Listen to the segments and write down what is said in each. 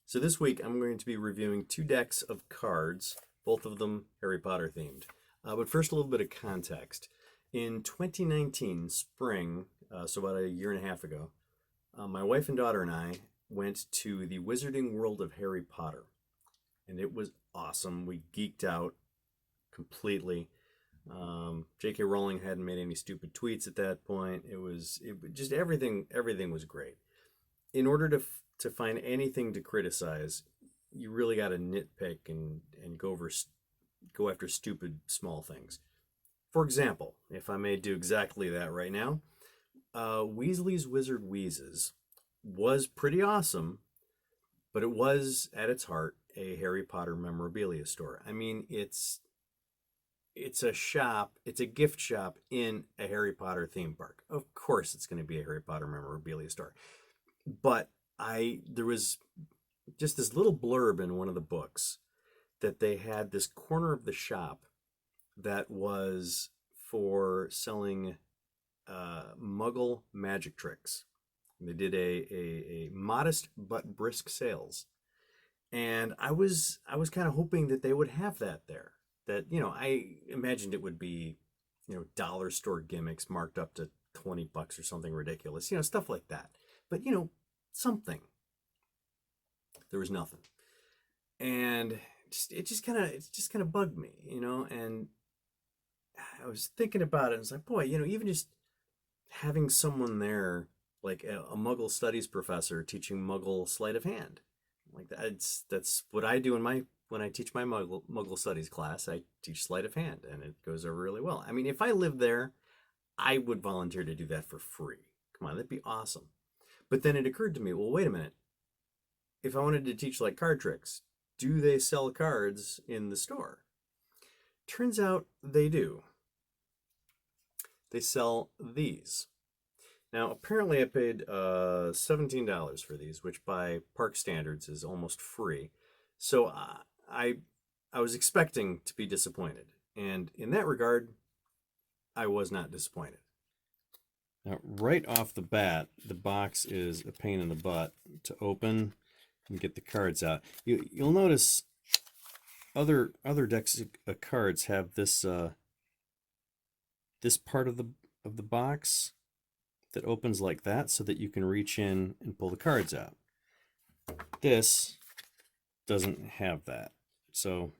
So this week I'm going to be reviewing two decks of cards, both of them Harry Potter themed. But first, a little bit of context. In 2019 spring, so about a year and a half ago, my wife and daughter and I went to the Wizarding World of Harry Potter, and it was awesome. We geeked out completely. J.K. Rowling hadn't made any stupid tweets at that point. It just everything was great. In order to find anything to criticize, you really got to nitpick and go after stupid small things. For example, if I may do exactly that right now, Weasley's Wizard Wheezes was pretty awesome, but it was at its heart a Harry Potter memorabilia store. I mean, it's a shop, it's a gift shop in a Harry Potter theme park. Of course, it's going to be a Harry Potter memorabilia store. But there was just this little blurb in one of the books that they had this corner of the shop that was for selling Muggle magic tricks. They did a modest but brisk sales, and I was kind of hoping that they would have that there. That I imagined it would be dollar store gimmicks marked up to $20 or something ridiculous, stuff like that. But something. There was nothing, and it just kind of bugged me, and I was thinking about it, and it's like, boy, even just having someone there, like a Muggle studies professor teaching Muggle sleight of hand, like that's what I do when I teach my Muggle studies class. I teach sleight of hand, and it goes over really well. I mean, if I lived there, I would volunteer to do that for free. Come on, that'd be awesome. But then it occurred to me, well, wait a minute. If I wanted to teach like card tricks, do they sell cards in the store? Turns out they do. They sell these. Now, apparently I paid $17 for these, which by park standards is almost free. So I was expecting to be disappointed. And in that regard, I was not disappointed. Now, right off the bat, the box is a pain in the butt to open and get the cards out. You'll notice other decks of cards have this this part of the box that opens like that, so that you can reach in and pull the cards out. This doesn't have that, so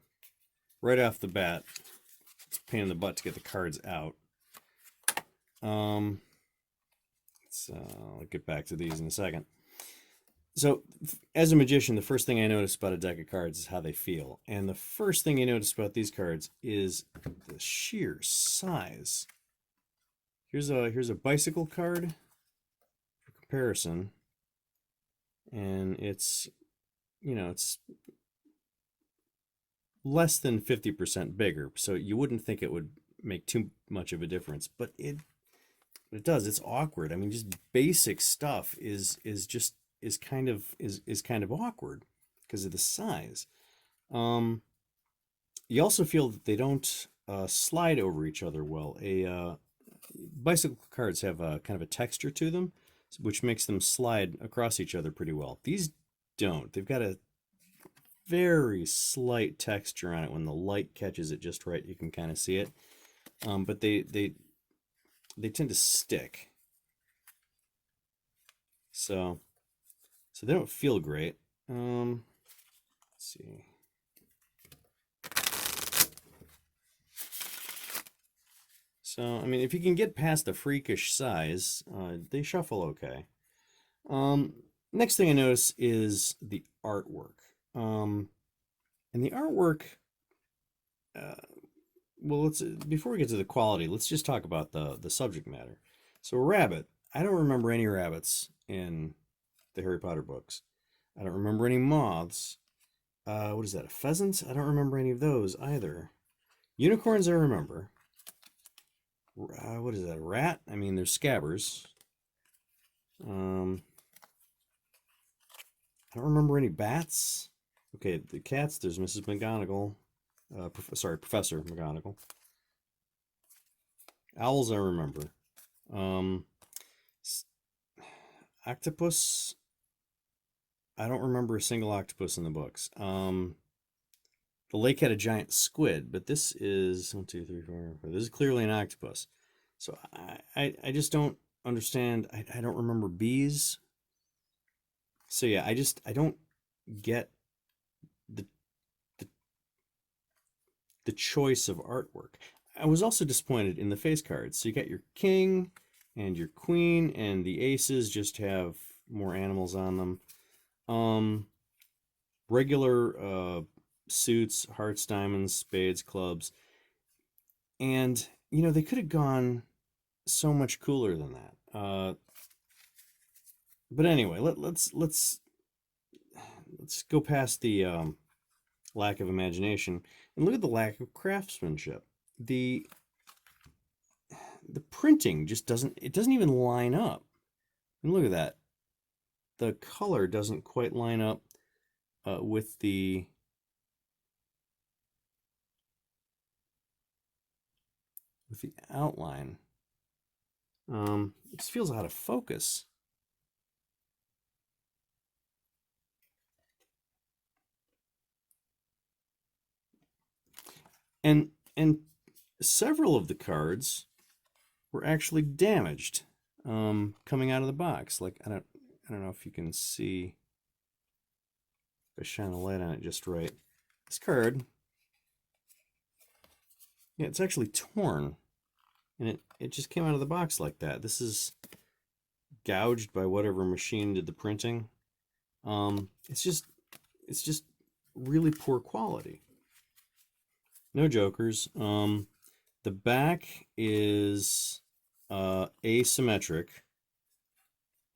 right off the bat, it's a pain in the butt to get the cards out. I'll get back to these in a second. So, as a magician, the first thing I notice about a deck of cards is how they feel. And the first thing you notice about these cards is the sheer size. Here's a bicycle card for comparison. And it's less than 50% bigger. So you wouldn't think it would make too much of a difference, but it does. It's awkward. I mean, just basic stuff is kind of awkward because of the size. You also feel that they don't slide over each other well. Bicycle cards have a kind of a texture to them, which makes them slide across each other pretty well. These don't. They've got a very slight texture on it. When the light catches it just right, you can kind of see it. But they tend to stick. So they don't feel great. Let's see. So, I mean, if you can get past the freakish size, they shuffle okay. Next thing I notice is the artwork. And the artwork, well, before we get to the quality, let's just talk about the subject matter. So a rabbit. I don't remember any rabbits in the Harry Potter books. I don't remember any moths. What is that, a pheasant? I don't remember any of those either. Unicorns I remember. What is that, a rat? I mean, there's scabbers. I don't remember any bats. Okay, the cats, there's Mrs. McGonagall. Professor McGonagall. Owls I remember. Octopus I don't remember a single octopus in the books. The lake had a giant squid, but this is one, two, three, four, five. This is clearly an octopus. So I just don't understand. I don't remember bees. So yeah, I don't get the, the the choice of artwork. I was also disappointed in the face cards. So you got your king and your queen, and the aces just have more animals on them. Regular suits, hearts, diamonds, spades, clubs, and they could have gone so much cooler than that. But anyway, let's go past the lack of imagination and look at the lack of craftsmanship. The printing just doesn't even line up. And look at that. The color doesn't quite line up with the outline. It just feels out of focus. And several of the cards were actually damaged coming out of the box. Like I don't know if you can see if I shine a light on it just right. This card, yeah, it's actually torn, and it just came out of the box like that. This is gouged by whatever machine did the printing. It's just really poor quality. No jokers. The back is asymmetric,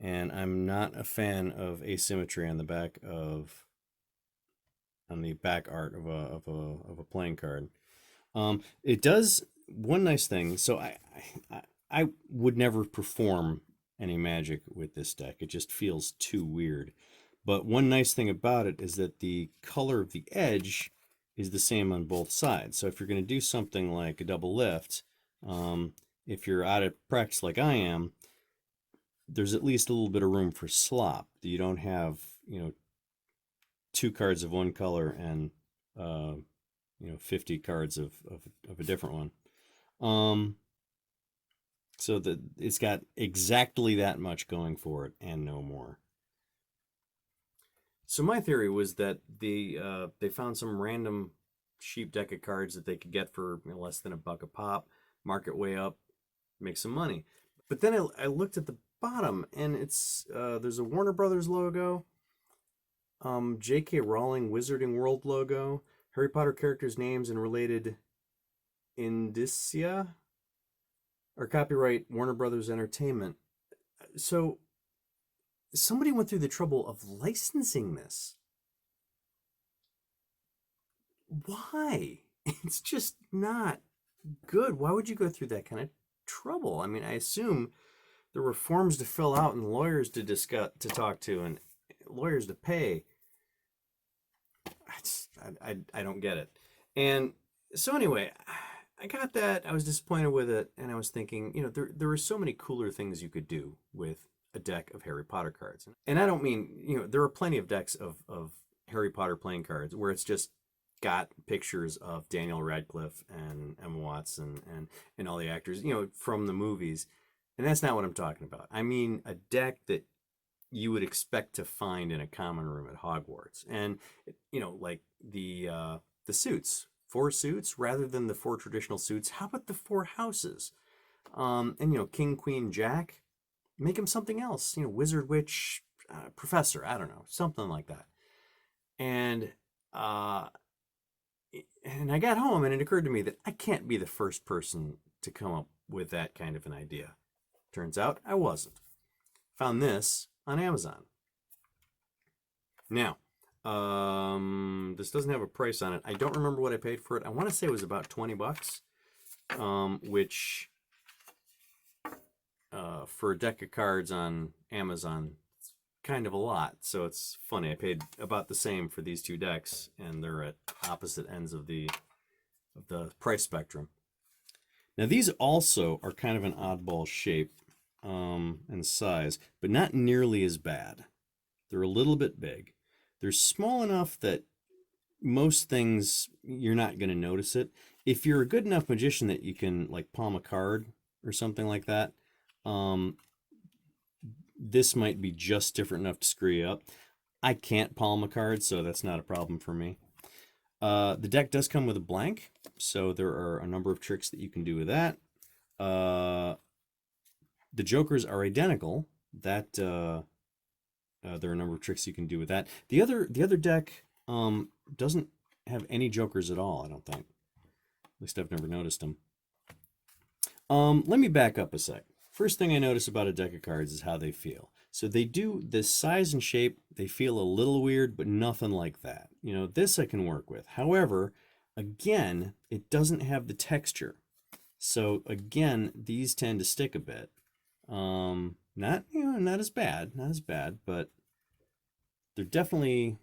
and I'm not a fan of asymmetry on the back art of a playing card. It does one nice thing. So I would never perform any magic with this deck. It just feels too weird. But one nice thing about it is that the color of the edge is the same on both sides. So if you're going to do something like a double lift, if you're out of practice like I am, there's at least a little bit of room for slop. You don't have, 2 cards of one color and 50 cards of a different one. So that it's got exactly that much going for it and no more. So my theory was that they found some random cheap deck of cards that they could get for less than $1 a pop, mark it way up, make some money. But then I looked at the bottom, and it's there's a Warner Brothers logo, J.K. Rowling Wizarding World logo, Harry Potter characters' names, and related indicia are copyright Warner Brothers Entertainment. So somebody went through the trouble of licensing this. Why? It's just not good. Why would you go through that kind of trouble? I mean, I assume there were forms to fill out and lawyers to talk to and lawyers to pay. I don't get it. And so anyway, I got that. I was disappointed with it, and I was thinking, there were so many cooler things you could do with a deck of Harry Potter cards. And I don't mean, there are plenty of decks of Harry Potter playing cards where it's just got pictures of Daniel Radcliffe and Emma Watson and all the actors, from the movies. And that's not what I'm talking about. I mean a deck that you would expect to find in a common room at Hogwarts. And, like the suits. 4 suits rather than the 4 traditional suits. How about the 4 houses? And, King, Queen, Jack. Make them something else. Wizard, Witch, Professor. I don't know. Something like that. And I got home and it occurred to me that I can't be the first person to come up with that kind of an idea. Turns out I wasn't. Found this on Amazon. Now, this doesn't have a price on it. I don't remember what I paid for it. I want to say it was about $20, which for a deck of cards on Amazon, it's kind of a lot. So it's funny. I paid about the same for these 2 decks, and they're at opposite ends of the price spectrum. Now these also are kind of an oddball shape and size, but not nearly as bad. They're a little bit big. They're small enough that most things you're not going to notice it. If you're a good enough magician that you can like palm a card or something like that, this might be just different enough to screw you up. I can't palm a card, so that's not a problem for me. The deck does come with a blank, so there are a number of tricks that you can do with that. The jokers are identical. That there are a number of tricks you can do with that. The other deck doesn't have any jokers at all, I don't think. At least I've never noticed them. Let me back up a sec. First thing I notice about a deck of cards is how they feel. So they do, this size and shape, they feel a little weird, but nothing like that. You know, this I can work with. However, again, it doesn't have the texture. So again, these tend to stick a bit. Not as bad, but they're definitely,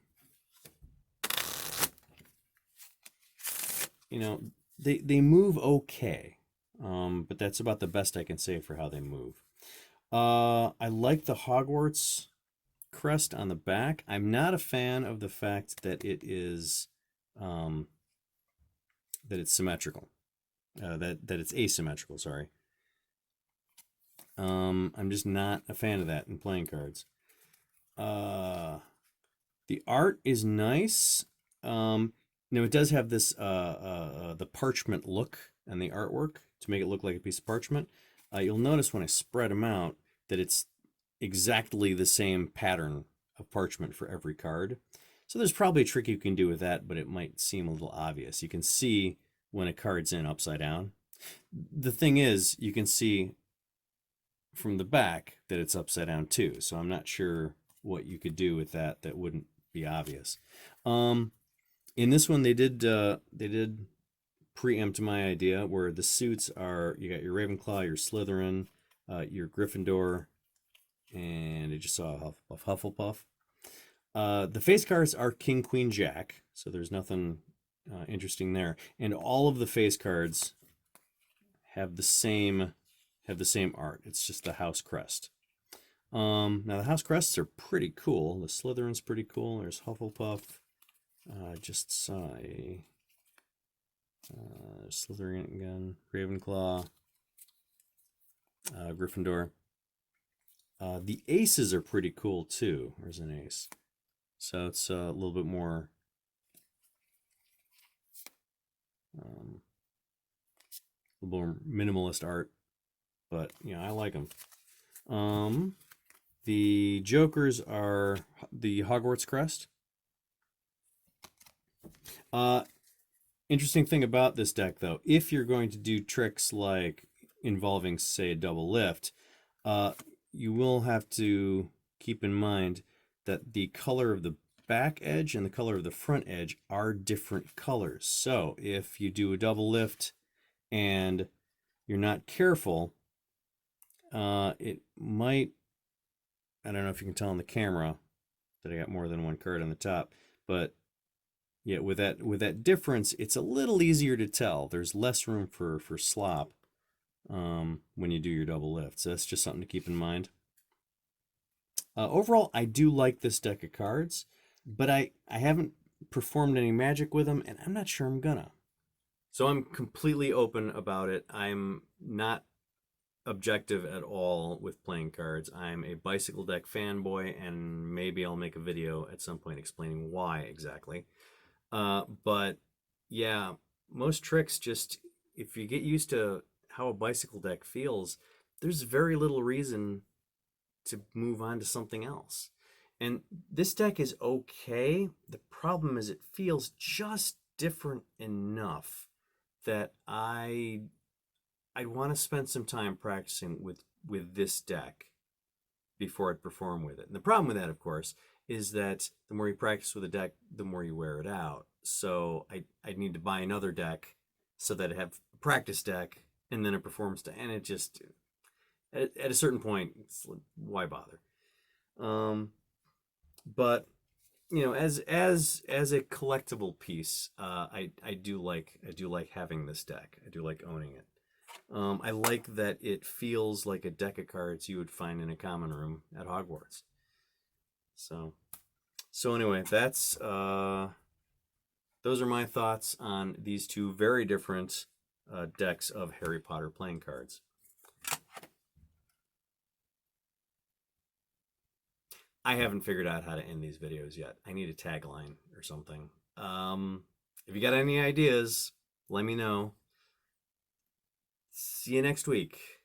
they move okay. But that's about the best I can say for how they move. I like the Hogwarts crest on the back. I'm not a fan of the fact that it is that it's symmetrical. That it's asymmetrical, sorry. I'm just not a fan of that in playing cards. The art is nice. It does have this the parchment look and the artwork to make it look like a piece of parchment. You'll notice when I spread them out that it's exactly the same pattern of parchment for every card. So there's probably a trick you can do with that, but it might seem a little obvious. You can see when a card's in upside down. The thing is, you can see from the back that it's upside down too. So I'm not sure what you could do with that that wouldn't be obvious. In this one, they did preempt my idea where the suits are, you got your Ravenclaw, your Slytherin, your Gryffindor, and I just saw a Hufflepuff. The face cards are King, Queen, Jack, so there's nothing interesting there. And all of the face cards have the same art. It's just the house crest. Now the house crests are pretty cool. The Slytherin's pretty cool. There's Hufflepuff. Just saw a Slytherin again, Ravenclaw, Gryffindor. The aces are pretty cool too. Where's an ace? So it's a little bit more minimalist art, but I like them. The jokers are the Hogwarts crest. Interesting thing about this deck, though, if you're going to do tricks like involving, say, a double lift, you will have to keep in mind that the color of the back edge and the color of the front edge are different colors. So if you do a double lift and you're not careful, it might, I don't know if you can tell on the camera that I got more than one card on the top, but yeah, with that difference, it's a little easier to tell. There's less room for slop when you do your double lift. So that's just something to keep in mind. Overall, I do like this deck of cards, but I haven't performed any magic with them, and I'm not sure I'm gonna. So I'm completely open about it. I'm not objective at all with playing cards. I'm a bicycle deck fanboy, and maybe I'll make a video at some point explaining why exactly. But yeah, most tricks, just if you get used to how a bicycle deck feels, there's very little reason to move on to something else. And this deck is okay. The problem is it feels just different enough that I want to spend some time practicing with this deck before I perform with it. And the problem with that, of course, is that the more you practice with a deck, the more you wear it out. So I need to buy another deck so that I have a practice deck and then a performance deck. And it just, at a certain point, it's like, why bother? But as a collectible piece, I do like having this deck. I do like owning it. I like that it feels like a deck of cards you would find in a common room at Hogwarts. So anyway, that's those are my thoughts on these two very different decks of Harry Potter playing cards. I haven't figured out how to end these videos yet. I need a tagline or something. If you got any ideas, let me know. See you next week.